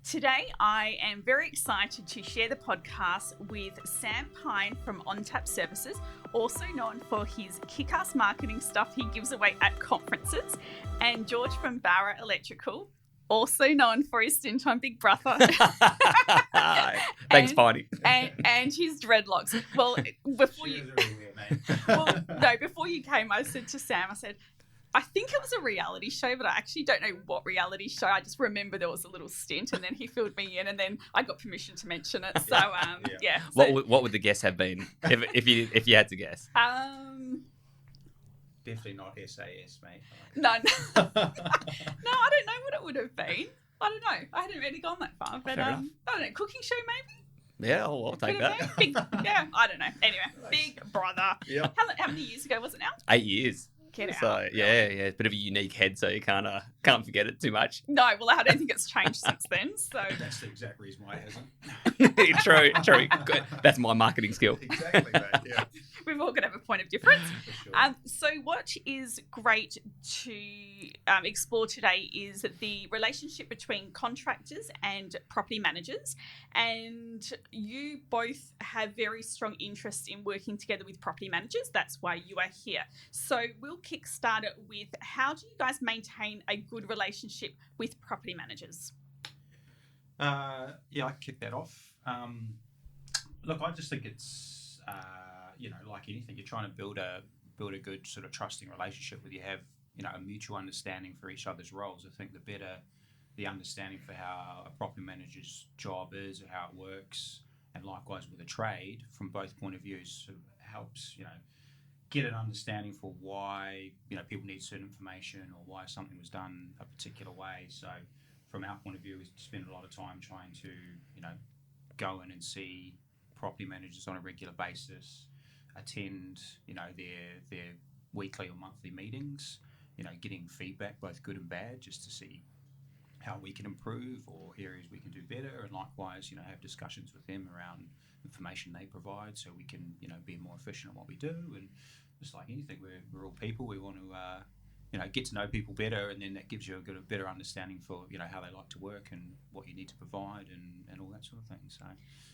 Today, I am very excited to share the podcast with Sam Pyne from On Tap Services, also known for his kick-ass marketing stuff he gives away at conferences, and George from Bara Electrical, also known for his stint on Big Brother. Thanks, Pyne. and his dreadlocks. Well, before you came, I said to Sam, I think it was a reality show, but I actually don't know what reality show. I just remember there was a little stint, and then he filled me in, and then I got permission to mention it. So, yeah. So, what would the guess have been if you had to guess? Definitely not SAS, mate. No, I don't know what it would have been. I don't know. I hadn't really gone that far, but I don't know. Cooking show maybe. Yeah, I'll take that. I don't know. Anyway, Big Brother. Yeah. How many years ago was it now? 8 years. Get out. So yeah, it's a bit of a unique head, so you can't forget it too much. No, well, I don't think it's changed since then. So that's the exact reason why it hasn't. True. Good. That's my marketing skill. Exactly, mate. Yeah. We've all got to have a point of difference. For sure. So what is great to explore today is the relationship between contractors and property managers. And you both have very strong interest in working together with property managers. That's why you are here. So we'll kickstart it with, how do you guys maintain a good relationship with property managers? I can kick that off. Look, I just think it's like anything, you're trying to build a good sort of trusting relationship where you have a mutual understanding for each other's roles. I think the better the understanding for how a property manager's job is or how it works, and likewise with a trade, from both point of views, sort of helps get an understanding for why people need certain information or why something was done a particular way. So from our point of view, we spend a lot of time trying to go in and see property managers on a regular basis, attend their weekly or monthly meetings, getting feedback, both good and bad, just to see how we can improve or areas we can do better, and likewise have discussions with them around information they provide so we can be more efficient in what we do. And just like anything, we're all people. We want to get to know people better, and then that gives you a better understanding for how they like to work and what you need to provide and all that sort of thing. So,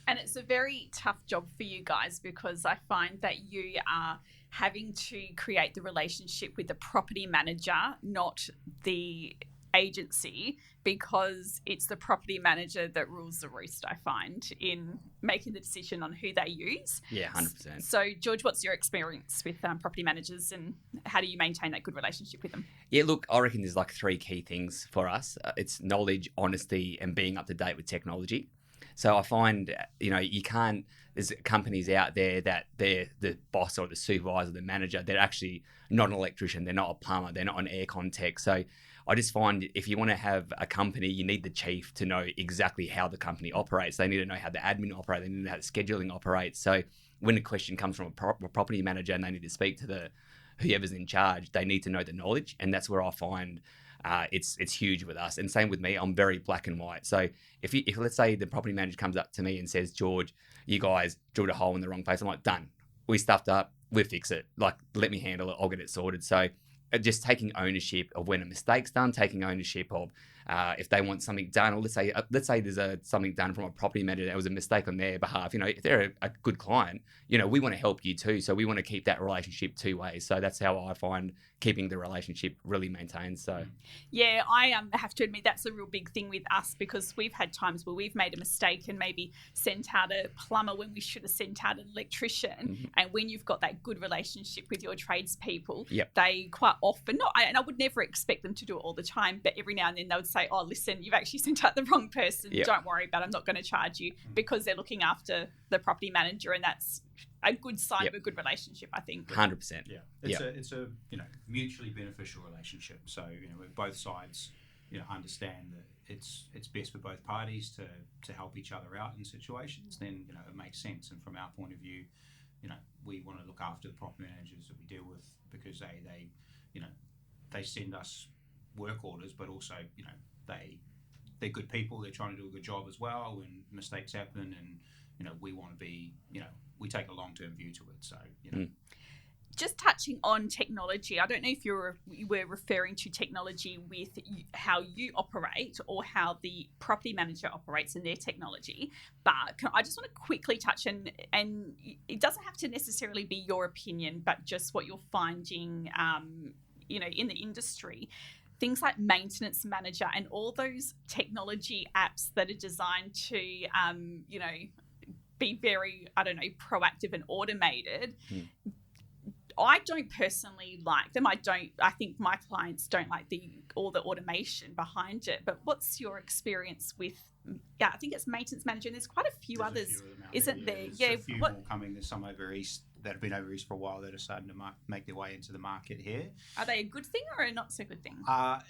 and it's a very tough job for you guys, because I find that you are having to create the relationship with the property manager, not the agency, because it's the property manager that rules the roost, I find, in making the decision on who they use. Yeah, 100%. So, George, what's your experience with property managers, and how do you maintain that good relationship with them? Yeah, look, I reckon there's like 3 key things for us. It's knowledge, honesty, and being up to date with technology. So I find, you can't, there's companies out there that they're the boss or the supervisor, the manager, they're actually not an electrician, they're not a plumber, they're not an aircon tech. So I just find if you want to have a company, you need the chief to know exactly how the company operates. They need to know how the admin operates. They need to know how the scheduling operates. So when a question comes from a property manager and they need to speak to whoever's in charge, they need to know the knowledge. And that's where I find it's huge with us. And same with me, I'm very black and white. So if let's say the property manager comes up to me and says, George, you guys drilled a hole in the wrong place, I'm like, done. We stuffed up. We'll fix it. Like, let me handle it. I'll get it sorted. So just taking ownership of when a mistake's done, taking ownership of if they want something done, or let's say there's something done from a property manager that was a mistake on their behalf. If they're a good client, we want to help you too. So we want to keep that relationship 2 ways. So that's how I find keeping the relationship really maintained. So yeah, I have to admit that's a real big thing with us, because we've had times where we've made a mistake and maybe sent out a plumber when we should have sent out an electrician. Mm-hmm. And when you've got that good relationship with your tradespeople, they quite often, and I would never expect them to do it all the time, but every now and then they would say, oh, listen, you've actually sent out the wrong person. Don't worry about it. I'm not going to charge you, because they're looking after the property manager, and that's a good sign of a good relationship, I think. 100%. Yeah, it's a mutually beneficial relationship. So where both sides understand that it's best for both parties to help each other out in situations. Then it makes sense. And from our point of view, we want to look after the property managers that we deal with, because they send us work orders, but also they're good people. They're trying to do a good job as well, and mistakes happen, and we want to be we take a long-term view to it. So Just touching on technology, I don't know if you were referring to technology with how you operate or how the property manager operates in their technology, but I just want to quickly touch and it doesn't have to necessarily be your opinion, but just what you're finding, in the industry. Things like maintenance manager and all those technology apps that are designed to, be very, proactive and automated. I don't personally like them. I think my clients don't like all the automation behind it. But what's your experience with? Yeah, I think it's maintenance manager. And there's quite a few others, isn't there? There's a few more coming. There's some over east that have been over east for a while that are starting to make their way into the market here. Are they a good thing or a not so good thing?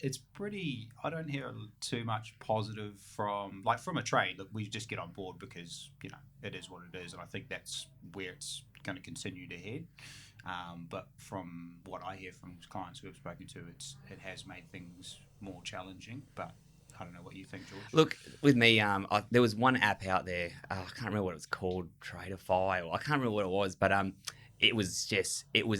It's pretty. I don't hear too much positive from a trade. Look, we just get on board because it is what it is, and I think that's where it's going to continue to head. But from what I hear from clients who I've spoken to, it has made things more challenging. But I don't know what you think, George. Look, with me, there was one app out there. I can't remember what it was called, Traderfy, or I can't remember what it was, but it was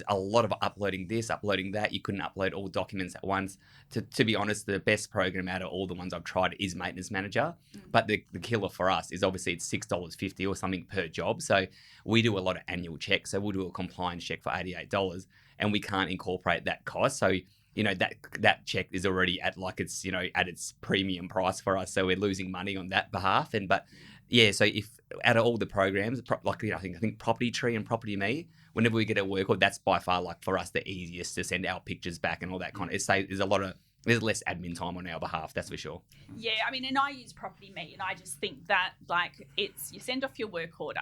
a lot of uploading this, uploading that. You couldn't upload all documents at once. To be honest, the best program out of all the ones I've tried is Maintenance Manager. But the killer for us is obviously it's $6.50 or something per job. So we do a lot of annual checks. So we'll do a compliance check for $88 and we can't incorporate that cost. So that check is already at at its premium price for us, so we're losing money on that behalf. So if out of all the programs, I think Property Tree and Property Me, whenever we get a work order, that's by far for us the easiest to send our pictures back and all that kind of. There's less admin time on our behalf, that's for sure. Yeah, and I use Property Me, and I just think that you send off your work order.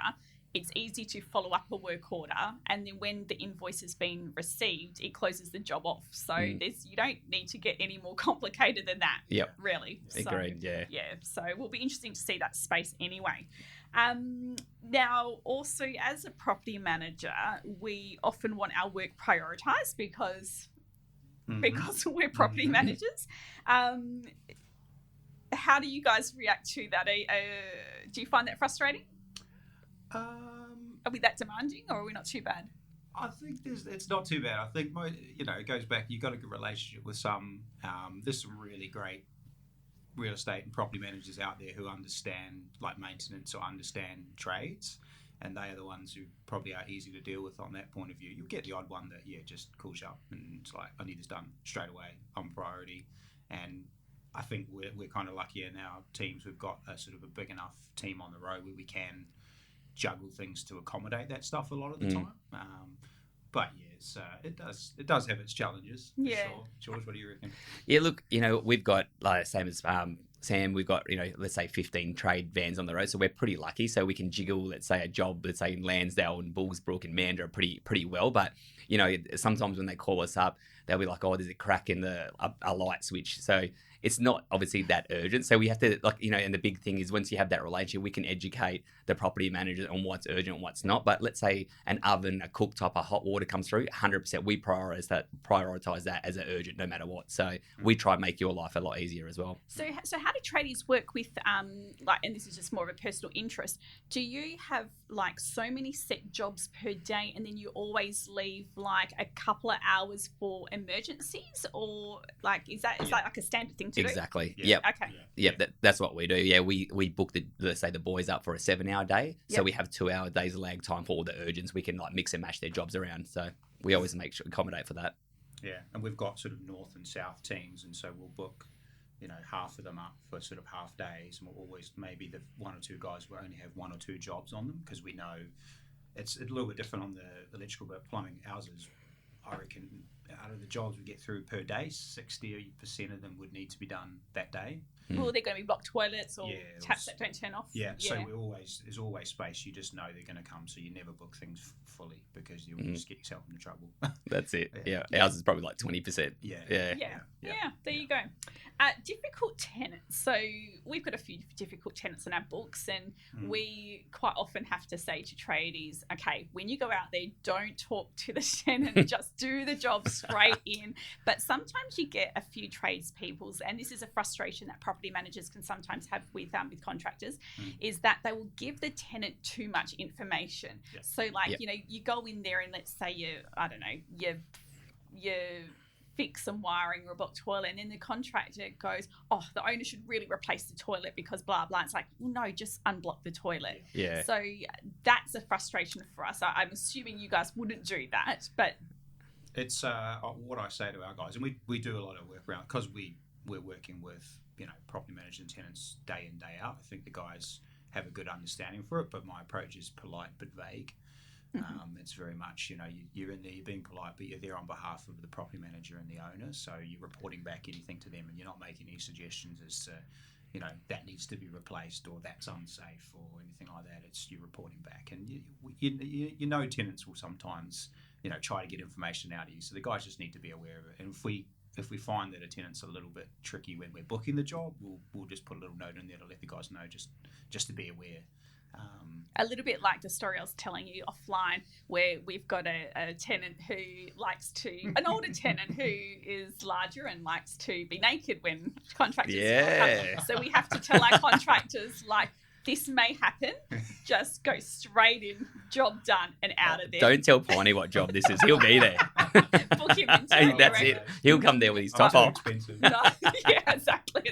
It's easy to follow up a work order, and then when the invoice has been received, it closes the job off. So you don't need to get any more complicated than that. Yep. Really. Agreed. Yeah. Yeah. So it will be interesting to see that space anyway. Now, also as a property manager, we often want our work prioritised because we're property managers. How do you guys react to that? Do you find that frustrating? Are we that demanding, or are we not too bad? I think it's not too bad. I think it goes back. You've got a good relationship with some. There's some really great real estate and property managers out there who understand maintenance or understand trades, and they are the ones who probably are easy to deal with on that point of view. You'll get the odd one that just calls you up and it's like, I need this done straight away, on priority. And I think we're kind of lucky in our teams. We've got a sort of a big enough team on the road where we can juggle things to accommodate that stuff a lot of the time. But yes, it does have its challenges. For sure. George, what do you reckon? Yeah, look, we've got same as Sam, we've got let's say 15 trade vans on the road, so we're pretty lucky. So we can jiggle, let's say, a job, let's say in Lansdale and Bullsbrook and Mandurah pretty well. But sometimes when they call us up, they'll be like, "Oh, there's a crack in a light switch." So it's not obviously that urgent. So we have to and the big thing is once you have that relationship, we can educate the property managers on what's urgent and what's not. But let's say an oven, a cooktop, a hot water comes through, 100% we prioritize that as an urgent no matter what. So we try and make your life a lot easier as well. So how do tradies work with and this is just more of a personal interest, do you have so many set jobs per day and then you always leave a couple of hours for emergencies, or is that a standard thing to do? Exactly. Yeah. Yep. Okay. Yep. That's what we do. Yeah, we book let's say the boys up for a 7-hour day, so we have 2-hour days lag time for all the urgents. We can mix and match their jobs around, so we always accommodate for that. Yeah, and we've got sort of north and south teams, and so we'll book half of them up for sort of half days, and we'll always maybe the 1 or 2 guys will only have 1 or 2 jobs on them because we know it's a little bit different on the electrical, but plumbing. Ours is, I reckon, out of the jobs we get through per day, 60% of them would need to be done that day. Well, they're going to be blocked toilets or taps that don't turn off. Yeah, so there's always space. You just know they're going to come, so you never book things fully because you'll just get yourself into trouble. That's it. Yeah. Ours is probably 20%. Yeah. There you go. Difficult tenants. So we've got a few difficult tenants in our books, and we quite often have to say to tradies, okay, when you go out there, don't talk to the tenant, just do the job straight in. But sometimes you get a few tradespeoples, and this is a frustration that property managers can sometimes have with contractors, is that they will give the tenant too much information. Yeah. So you go in there and let's say you fix some wiring or a block toilet, and then the contractor goes, oh, the owner should really replace the toilet because blah blah. It's like, well, no, just unblock the toilet. Yeah. So that's a frustration for us. I'm assuming you guys wouldn't do that, but it's what I say to our guys, and we do a lot of work around, because we're working with property managers and tenants day in day out. I think the guys have a good understanding for it, but my approach is polite but vague. It's very much, you're in there, you're being polite, but you're there on behalf of the property manager and the owner. So you're reporting back anything to them, and you're not making any suggestions as to, that needs to be replaced or that's unsafe or anything like that. It's you reporting back, and tenants will sometimes, try to get information out of you. So the guys just need to be aware of it. And if we find that a tenant's a little bit tricky when we're booking the job, we'll just put a little note in there to let the guys know, just to be aware. A little bit like the story I was telling you offline, where we've got a tenant who an older tenant who is larger and likes to be naked when contractors come. So we have to tell our contractors, this may happen, just go straight in, job done, and out of there. Don't tell Pyne what job this is. He'll be there. Book him into That's it. He'll come there with his top off. No, yeah, exactly.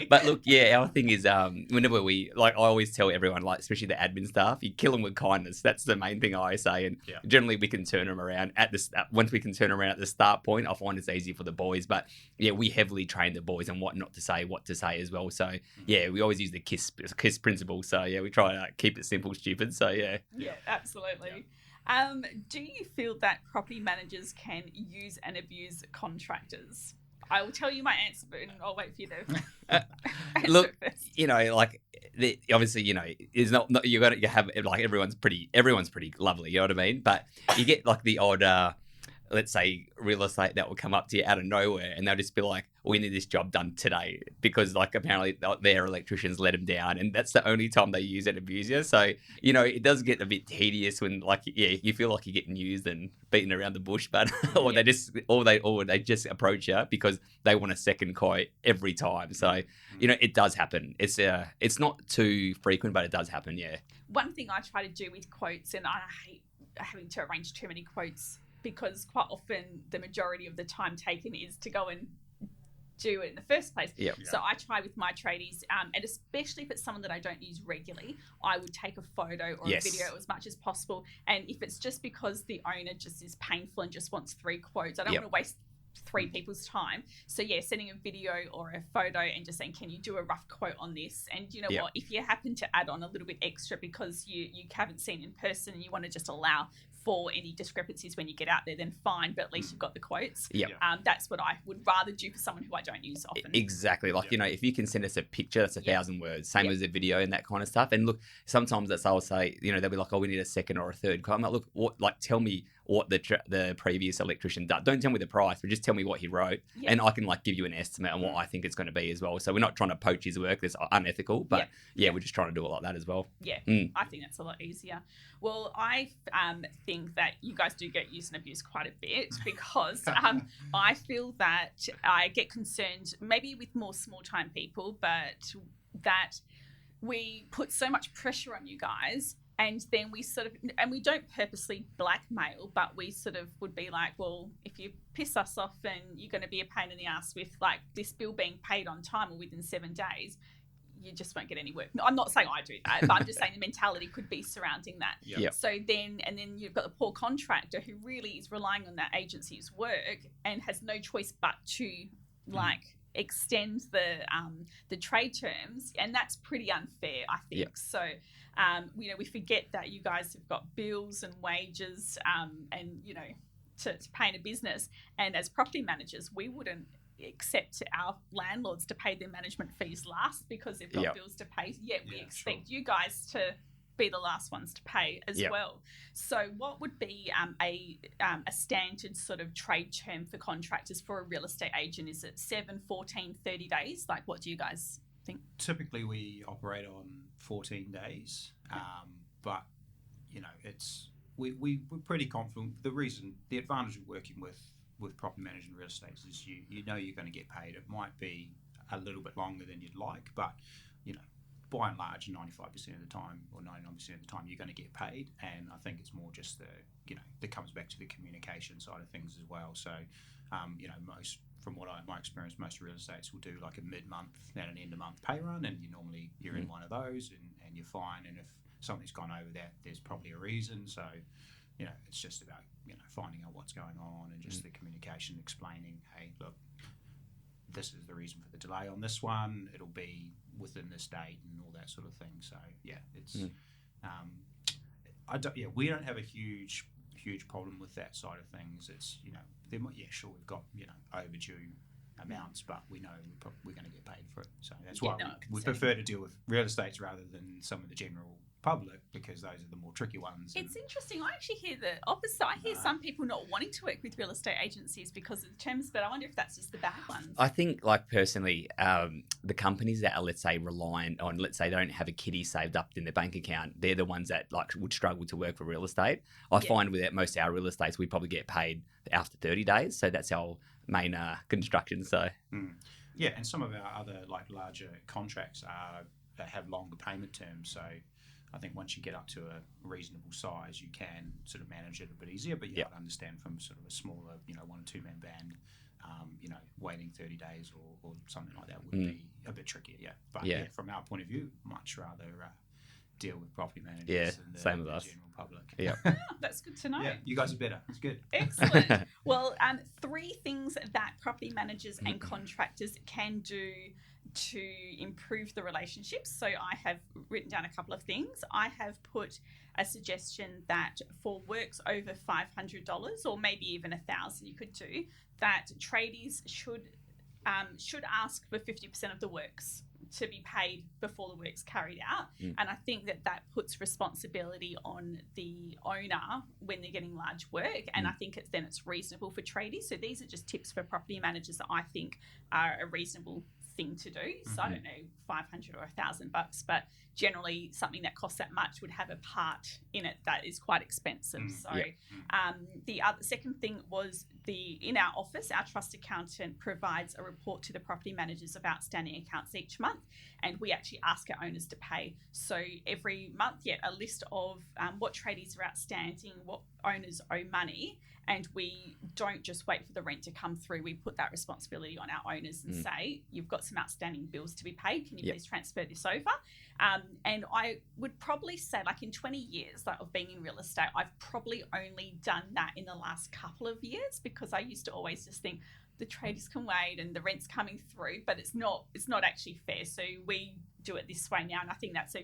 But look, our thing is, whenever I always tell everyone, especially the admin staff, you kill them with kindness. That's the main thing I say. And generally we can turn them around once we can turn them around at the start point. I find it's easy for the boys. But we heavily train the boys on what not to say, what to say as well. So we always use the KISS principle. So we try to keep it simple, stupid. So yeah, absolutely. Yeah. Do you feel that property managers can use and abuse contractors? I will tell you my answer, but I'll wait for you to look. First. Obviously, it's not you got to have everyone's pretty lovely. You know what I mean? But you get the odd. Let's say real estate that will come up to you out of nowhere, and they'll just be like, we need this job done today because apparently their electricians let them down, and that's the only time they use and abuse you. So it does get a bit tedious when you feel like you're getting used and beaten around the bush, but or they just approach you because they want a second quote every time. So it does happen. It's not too frequent, but it does happen. Yeah. One thing I try to do with quotes, and I hate having to arrange too many quotes, because quite often the majority of the time taken is to go and do it in the first place. Yep. So I try with my tradies, and especially if it's someone that I don't use regularly, I would take a photo or a video as much as possible. And if it's just because the owner just is painful and just wants 3 quotes, I don't want to waste 3 people's time. So sending a video or a photo and just saying, can you do a rough quote on this? And what, if you happen to add on a little bit extra because you haven't seen in person and you want to just allow for any discrepancies when you get out there, then fine, but at least you've got the quotes. That's what I would rather do for someone who I don't use often. Exactly. If you can send us a picture, that's 1,000 words, same as a video and that kind of stuff. And look, sometimes I'll say, they'll be like, oh, we need a second or a third quote. I'm like, tell me what the previous electrician did. Don't tell me the price, but just tell me what he wrote, and I can give you an estimate on what I think it's going to be as well. So we're not trying to poach his work. That's unethical, but we're just trying to do it like that as well. I think that's a lot easier. Well, I think that you guys do get used and abused quite a bit, because I feel that I get concerned maybe with more small-time people, but that we put so much pressure on you guys. And then we we don't purposely blackmail, but we would be like, well, if you piss us off and you're going to be a pain in the ass with this bill being paid on time or within 7 days, you just won't get any work. I'm not saying I do that, but I'm just saying the mentality could be surrounding that. So then you've got the poor contractor who really is relying on that agency's work and has no choice but to extend the trade terms, and that's pretty unfair, I think. So we forget that you guys have got bills and wages and to pay in a business, and as property managers we wouldn't accept our landlords to pay their management fees last because they've got bills to pay, yet we expect you guys to be the last ones to pay as well. So what would be a standard trade term for contractors for a real estate agent? Is it 7, 14, 30 days? What do you guys think? Typically we operate on 14 days, but we're pretty confident. The advantage of working with with property management real estate is you know you're going to get paid. It might be a little bit longer than you'd like, but by and large, 95% of the time or 99% of the time, you're going to get paid. And I think it's more just that comes back to the communication side of things as well. So, most from my experience, most real estates will do like a mid-month and an end-of-month pay run, and you're in one of those, and you're fine. And if something's gone over that, there's probably a reason. So, it's just about finding out what's going on and just the communication, explaining, hey, look, this is the reason for the delay on this one. It'll be within this date and all that sort of thing. So it's we don't have a huge problem with that side of things. It's sure we've got overdue amounts, but we know we're going to get paid for it. So that's why we prefer to deal with real estates rather than some of the general public, because those are the more tricky ones. It's interesting. I actually hear the opposite. I hear some people not wanting to work with real estate agencies because of the terms, but I wonder if that's just the bad ones. I think, personally, the companies that are, let's say, reliant on, let's say, they don't have a kitty saved up in their bank account, they're the ones that would struggle to work for real estate. I find with most of our real estates, we probably get paid after 30 days. So that's our main construction. So and some of our other larger contracts have longer payment terms. So I think once you get up to a reasonable size, you can sort of manage it a bit easier. But I understand from sort of a smaller, 1 or 2 man band, waiting 30 days or something like that would be a bit trickier. Yeah, but from our point of view, much rather deal with property managers than same the with us. general public. Yeah, that's good to know. Yeah, you guys are better. It's good. Excellent. Well, 3 things that property managers and contractors can do to improve the relationships. So I have written down a couple of things. I have put a suggestion that for works over $500 or maybe even $1,000, you could do that. Tradies should ask for 50% of the works to be paid before the work's carried out. And I think that puts responsibility on the owner when they're getting large work. And I think it's reasonable for tradies. So these are just tips for property managers that I think are a reasonable thing to do. So I don't know, $500 or $1,000, but generally something that costs that much would have a part in it that is quite expensive. So the second thing was in our office, our trust accountant provides a report to the property managers of outstanding accounts each month, and we actually ask our owners to pay. So every month, a list of what tradies are outstanding, what owners owe money, and we don't just wait for the rent to come through. We put that responsibility on our owners and say, you've got some outstanding bills to be paid. Can you please transfer this over? And I would probably say, in 20 years of being in real estate, I've probably only done that in the last couple of years, because I used to always just think the traders can wait and the rent's coming through, but it's not actually fair. So we do it this way now, and I think that's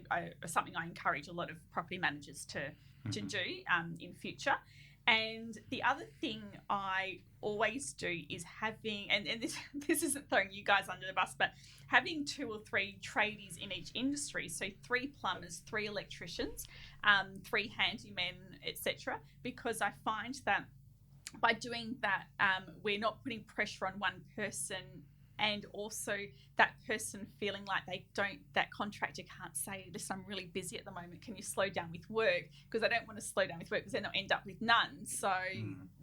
something I encourage a lot of property managers to do in future. And the other thing I always do is having, and this isn't throwing you guys under the bus, but having 2 or 3 tradies in each industry. So 3 plumbers, 3 electricians, 3 handymen, etc. Because I find that by doing that, we're not putting pressure on one person, and also that person feeling like that contractor can't say, listen, I'm really busy at the moment, can you slow down with work? Because I don't want to slow down with work because then they'll end up with none. So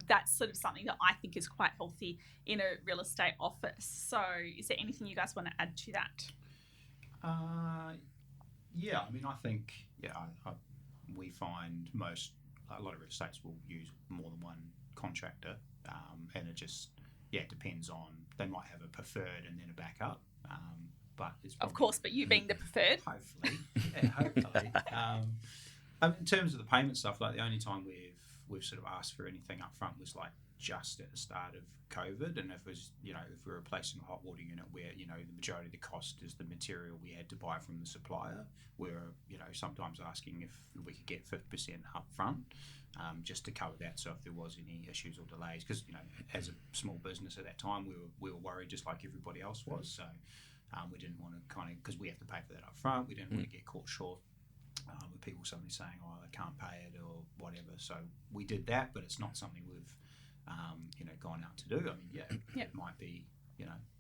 that's sort of something that I think is quite healthy in a real estate office. So is there anything you guys want to add to that? I think, we find a lot of real estates will use more than one contractor, and it just, depends on, they might have a preferred and then a backup, but it's probably, of course, but you being the preferred. Hopefully. In terms of the payment stuff, the only time we've sort of asked for anything up front was just at the start of COVID, and if we're replacing a hot water unit where the majority of the cost is the material we had to buy from the supplier, we're sometimes asking if we could get 50% up front, just to cover that. So if there was any issues or delays, because as a small business at that time, we were worried just like everybody else was. So we didn't want to because we have to pay for that up front. We didn't want to get caught short with people suddenly saying, "Oh, I can't pay it" or whatever. So we did that, but it's not something we've gone out to do. It might be,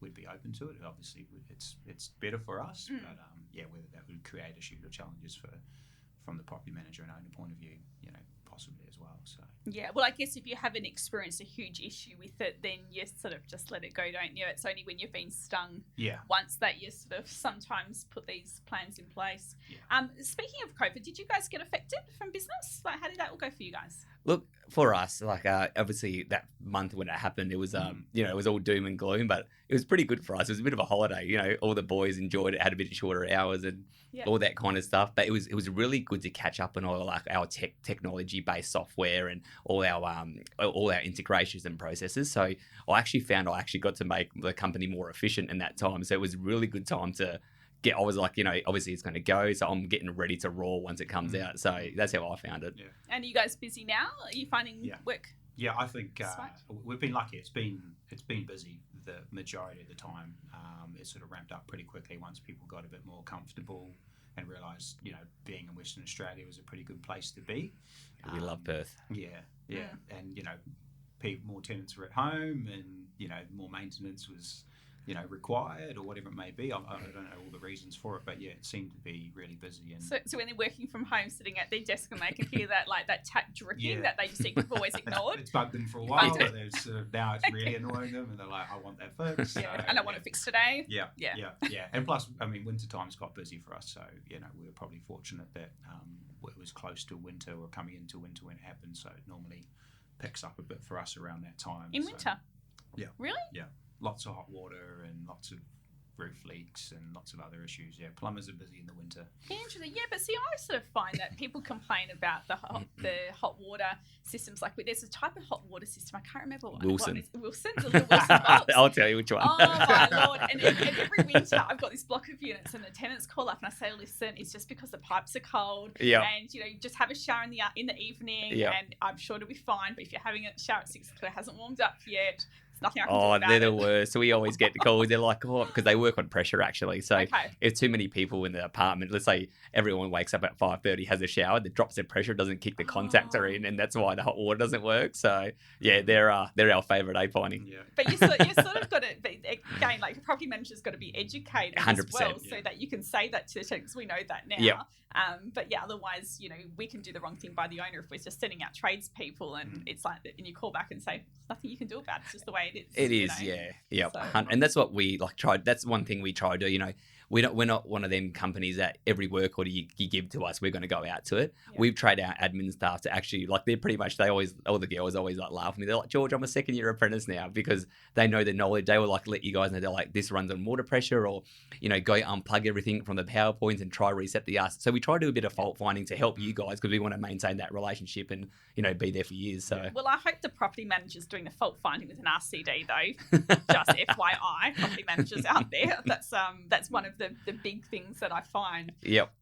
we'd be open to it. Obviously, it's better for us, but whether that would create issues or challenges from the property manager and owner point of view, possibly as well. So Yeah, well, I guess if you haven't experienced a huge issue with it, then you sort of just let it go, don't you? It's only when you've been stung once that you sort of sometimes put these plans in place. Yeah. Speaking of COVID, did you guys get affected from business? Like, how did that all go for you guys? Look, for us, like obviously that month when it happened, it was it was all doom and gloom, but it was pretty good for us. It was a bit of a holiday, you know. All the boys enjoyed it, had a bit shorter hours and all that kind of stuff. But it was really good to catch up on all like our technology based software and all our integrations and processes. So I actually found I got to make the company more efficient in that time. So it was a really good time to I was like, obviously it's going to go, so I'm getting ready to roar once it comes out. So that's how I found it. Yeah. And are you guys busy now? Are you finding work? Yeah, I think we've been lucky. It's been busy the majority of the time. It sort of ramped up pretty quickly once people got a bit more comfortable and realised, being in Western Australia was a pretty good place to be. We love Perth. Yeah. And, more tenants were at home and, more maintenance was required or whatever it may be. I don't know all the reasons for it, but yeah, it seemed to be really busy. And so when they're working from home, sitting at their desk and they can hear that that tap dripping that they just have always ignored. It's bugged them for a while, but now it's really annoying them, and they're like, "I want that fixed." So, and I want it fixed today. Yeah. And plus, winter time's got busy for us, so we were probably fortunate that it was close to winter or coming into winter when it happened. So it normally picks up a bit for us around that time. In winter. Yeah. Really? Yeah. Lots of hot water and lots of roof leaks and lots of other issues. Yeah, plumbers are busy in the winter. Interesting. Yeah, but see, I sort of find that people complain about the hot water systems. Like, there's a type of hot water system. I can't remember what Wilson. Wilson's a little Wilson box. I'll tell you which one. Oh my lord! And every winter, I've got this block of units, and the tenants call up and I say, "Listen, it's just because the pipes are cold, and you just have a shower in the evening, and I'm sure it'll be fine. But if you're having a shower at 6 o'clock, it hasn't warmed up yet." Nothing I can do about they're the it. worst. So we always get the calls. They're like, because they work on pressure actually. So if too many people in the apartment, let's say everyone wakes up at 5:30, has a shower, that drops their pressure, doesn't kick the contactor in, and that's why the hot water doesn't work. So yeah, they're our favourite, Pyne? Yeah. But you sort of got to again, like, the property manager's got to be educated 100%, as well, so that you can say that to the tenants. We know that now. Yep. But yeah, otherwise, we can do the wrong thing by the owner if we're just sending out tradespeople, and it's like, and you call back and say, nothing you can do about it. It's just the way it is. It is. Yeah. So, and that's what we tried. That's one thing we try to do. We're not one of them companies that every work order you give to us, we're going to go out to it. Yeah. We've trained our admin staff to actually, like, they're pretty much, all the girls always like laugh at me. They're like, "George, I'm a second year apprentice now," because they know the knowledge. They will like let you guys know, they're like, this runs on water pressure, or go unplug everything from the power points and try reset the us. So we try to do a bit of fault finding to help you guys, because we want to maintain that relationship and be there for years. So well, I hope the property manager's doing the fault finding with an RCD though. Just FYI, property managers out there. That's one of the big things that I find. Yep.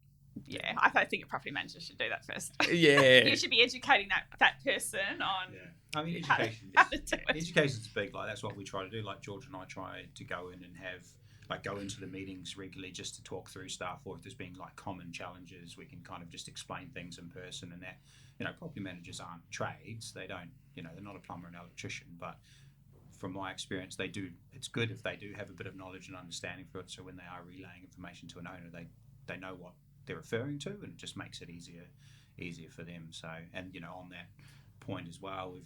Yeah, I think a property manager should do that first. Yeah. You should be educating that person on. Yeah. I mean, education's big. Like, that's what we try to do. Like, George and I try to go in and go into the meetings regularly just to talk through stuff, or if there's been like common challenges, we can kind of just explain things in person. And that, property managers aren't trades. They don't, they're not a plumber and electrician, but from my experience, they do. It's good if they do have a bit of knowledge and understanding for it. So when they are relaying information to an owner, they know what they're referring to, and it just makes it easier for them. So, and on that point as well,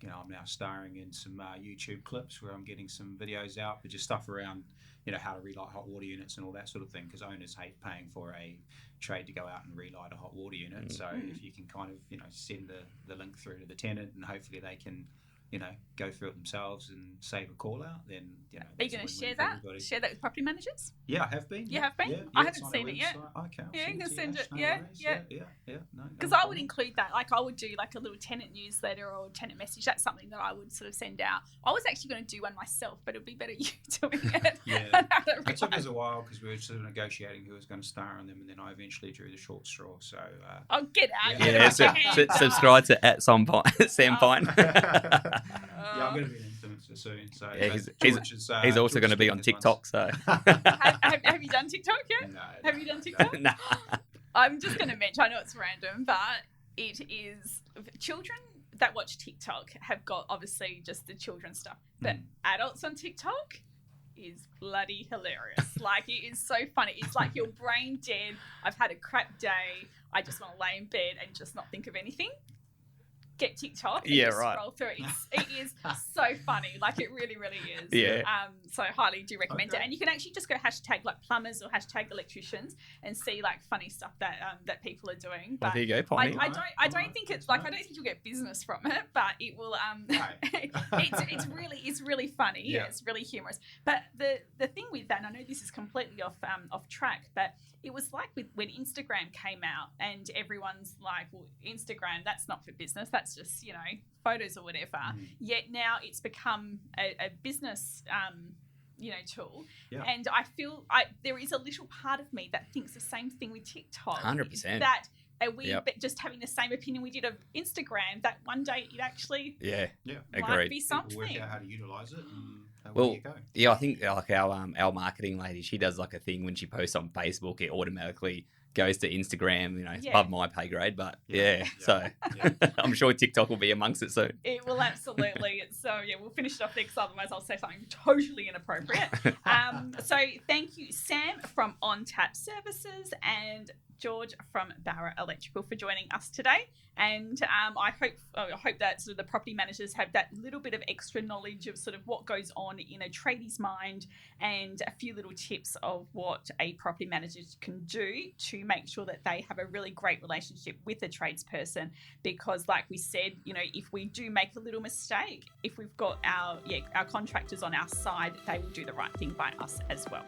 I'm now starring in some YouTube clips where I'm getting some videos out, but just stuff around how to relight hot water units and all that sort of thing, because owners hate paying for a trade to go out and relight a hot water unit. So if you can kind of send the link through to the tenant, and hopefully they can go through it themselves and save a call out, then are you going to share that? Everybody. Share that with property managers? Yeah, I have been. You have been? Yeah, I haven't seen it yet. Okay. Yeah, you can send it. No Yeah. Because I would include that. Like, I would do like a little tenant newsletter or a tenant message. That's something that I would sort of send out. I was actually going to do one myself, but it'd be better you doing it. Yeah. It took us a while because we were sort of negotiating who was going to star on them, and then I eventually drew the short straw. So. Oh, get out! Yeah. Subscribe to Sam Pyne. Yeah, I'm going to be an influencer soon. So yeah, he's also going to be on TikTok. So have you done TikTok yet? No. Have you done TikTok? No. I'm just going to mention. I know it's random, but it is children that watch TikTok have got obviously just the children stuff, but adults on TikTok is bloody hilarious. Like, it is so funny. It's like your brain dead. I've had a crap day. I just want to lay in bed and just not think of anything. Get TikTok and just scroll through it. It is so funny. Like, it really, really is. Yeah. So highly do recommend it. And you can actually just go hashtag like plumbers or hashtag electricians and see like funny stuff that people are doing. But there you go, Pyne. I don't think it's like, I don't think you'll get business from it, but it will. It's really funny. Yeah. It's really humorous. But the thing with that, and I know this is completely off track, but it was like when Instagram came out and everyone's like, well, Instagram, that's not for business. That's just, you know, photos or whatever. Yet now it's become a business, you know, tool. Yeah. And I feel there is a little part of me that thinks the same thing with TikTok. 100%. That are we just having the same opinion we did of Instagram, that one day it actually might be something. We'll work out how to utilise it and where you go. Yeah, I think like our marketing lady, she does like a thing when she posts on Facebook, it automatically goes to Instagram. You know, it's above my pay grade, but so I'm sure TikTok will be amongst it soon. It will absolutely. So we'll finish it off there because otherwise I'll say something totally inappropriate. So thank you, Sam from On Tap Services and George from Bara Electrical for joining us today. And I hope that sort of the property managers have that little bit of extra knowledge of sort of what goes on in a tradie's mind and a few little tips of what a property manager can do to make sure that they have a really great relationship with a tradesperson. Because like we said, you know, if we do make a little mistake, if we've got our contractors on our side, they will do the right thing by us as well.